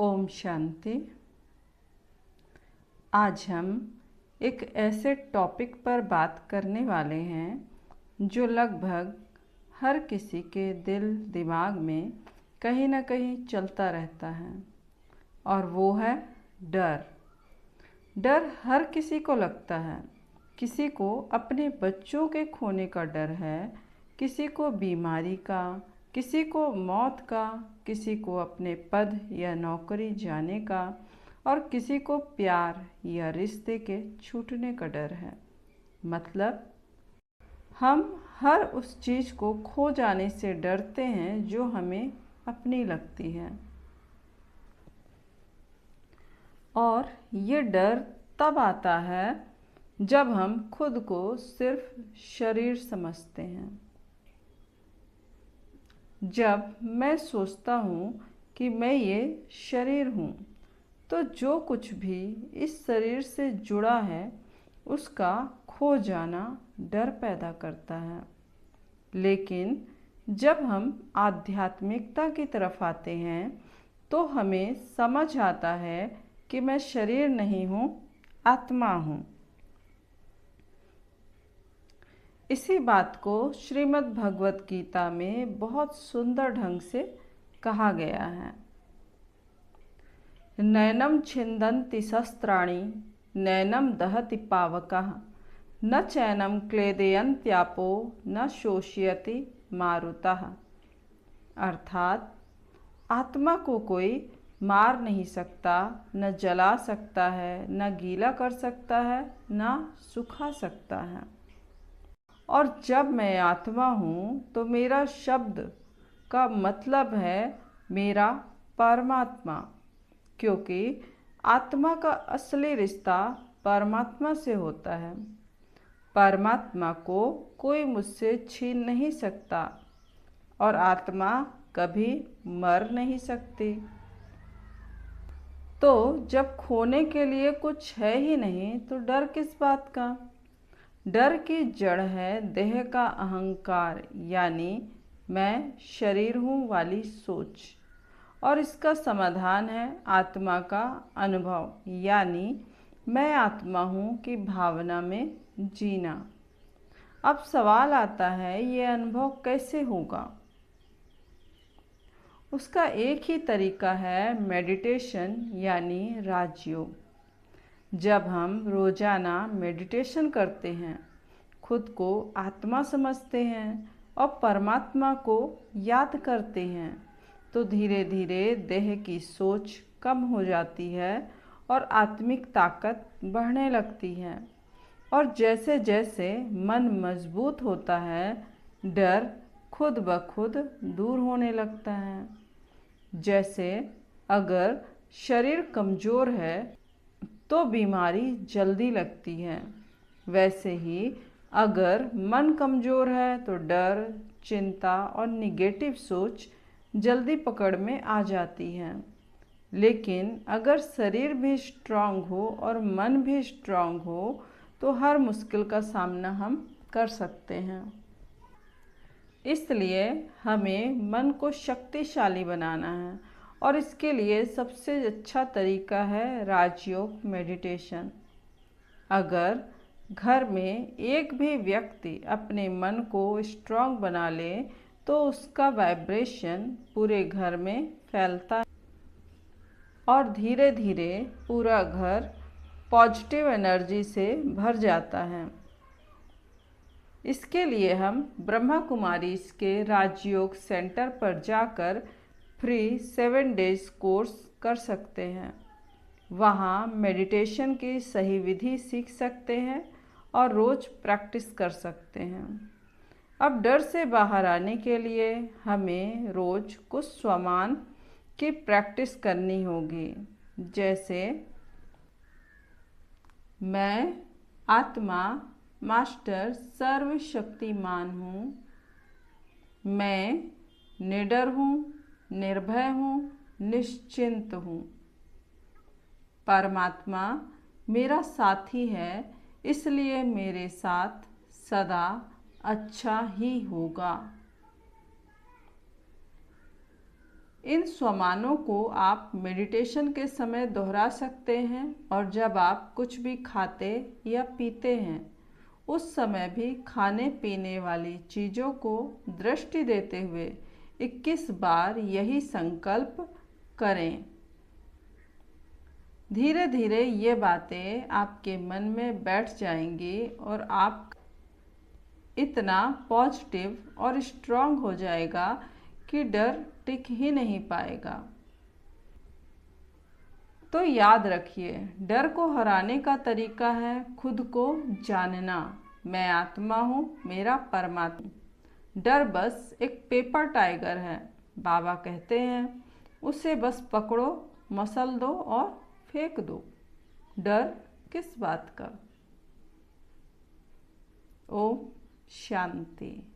ओम शांति। आज हम एक ऐसे टॉपिक पर बात करने वाले हैं जो लगभग हर किसी के दिल दिमाग में कहीं ना कहीं चलता रहता है, और वो है डर। डर हर किसी को लगता है। किसी को अपने बच्चों के खोने का डर है, किसी को बीमारी का, किसी को मौत का, किसी को अपने पद या नौकरी जाने का, और किसी को प्यार या रिश्ते के छूटने का डर है। मतलब हम हर उस चीज़ को खो जाने से डरते हैं जो हमें अपनी लगती है। और ये डर तब आता है जब हम खुद को सिर्फ शरीर समझते हैं। जब मैं सोचता हूँ कि मैं ये शरीर हूँ, तो जो कुछ भी इस शरीर से जुड़ा है उसका खो जाना डर पैदा करता है। लेकिन जब हम आध्यात्मिकता की तरफ आते हैं तो हमें समझ आता है कि मैं शरीर नहीं हूँ, आत्मा हूँ। इसी बात को श्रीमद् भगवत गीता में बहुत सुंदर ढंग से कहा गया है। नैनम छिन्दन्ति शस्त्राणि नैनम दहति पावकः न चैनम क्लेदयन्त्यापो न शोषयति मारुतः। अर्थात आत्मा को कोई मार नहीं सकता, न जला सकता है, न गीला कर सकता है, न सुखा सकता है। और जब मैं आत्मा हूँ तो मेरा शब्द का मतलब है मेरा परमात्मा, क्योंकि आत्मा का असली रिश्ता परमात्मा से होता है। परमात्मा को कोई मुझसे छीन नहीं सकता और आत्मा कभी मर नहीं सकती। तो जब खोने के लिए कुछ है ही नहीं तो डर किस बात का? डर की जड़ है देह का अहंकार, यानी मैं शरीर हूँ वाली सोच। और इसका समाधान है आत्मा का अनुभव, यानी मैं आत्मा हूँ की भावना में जीना। अब सवाल आता है, ये अनुभव कैसे होगा? उसका एक ही तरीका है मेडिटेशन, यानी राजयोग। जब हम रोजाना मेडिटेशन करते हैं, खुद को आत्मा समझते हैं और परमात्मा को याद करते हैं, तो धीरे धीरे देह की सोच कम हो जाती है और आत्मिक ताकत बढ़ने लगती है। और जैसे जैसे मन मजबूत होता है, डर खुद ब खुद दूर होने लगता है। जैसे अगर शरीर कमज़ोर है तो बीमारी जल्दी लगती है, वैसे ही अगर मन कमज़ोर है तो डर, चिंता और निगेटिव सोच जल्दी पकड़ में आ जाती है। लेकिन अगर शरीर भी स्ट्रांग हो और मन भी स्ट्रांग हो तो हर मुश्किल का सामना हम कर सकते हैं। इसलिए हमें मन को शक्तिशाली बनाना है, और इसके लिए सबसे अच्छा तरीका है राजयोग मेडिटेशन। अगर घर में एक भी व्यक्ति अपने मन को स्ट्रांग बना ले तो उसका वाइब्रेशन पूरे घर में फैलता है और धीरे धीरे पूरा घर पॉजिटिव एनर्जी से भर जाता है। इसके लिए हम ब्रह्मा कुमारी के राजयोग सेंटर पर जाकर फ्री 7 डेज कोर्स कर सकते हैं। वहाँ मेडिटेशन की सही विधि सीख सकते हैं और रोज़ प्रैक्टिस कर सकते हैं। अब डर से बाहर आने के लिए हमें रोज़ कुछ स्वमान की प्रैक्टिस करनी होगी, जैसे मैं आत्मा मास्टर सर्वशक्तिमान हूँ, मैं निडर हूँ, निर्भय हूँ, निश्चिंत हूँ। परमात्मा मेरा साथी है, इसलिए मेरे साथ सदा अच्छा ही होगा। इन स्वमानों को आप मेडिटेशन के समय दोहरा सकते हैं और जब आप कुछ भी खाते या पीते हैं उस समय भी खाने पीने वाली चीज़ों को दृष्टि देते हुए 21 बार यही संकल्प करें। धीरे धीरे ये बातें आपके मन में बैठ जाएंगी और आप इतना पॉजिटिव और स्ट्रांग हो जाएगा कि डर टिक ही नहीं पाएगा। तो याद रखिए, डर को हराने का तरीका है खुद को जानना। मैं आत्मा हूँ, मेरा परमात्मा। डर बस एक पेपर टाइगर है, बाबा कहते हैं, उसे बस पकड़ो, मसल दो और फेंक दो। डर किस बात का? ओम शांति।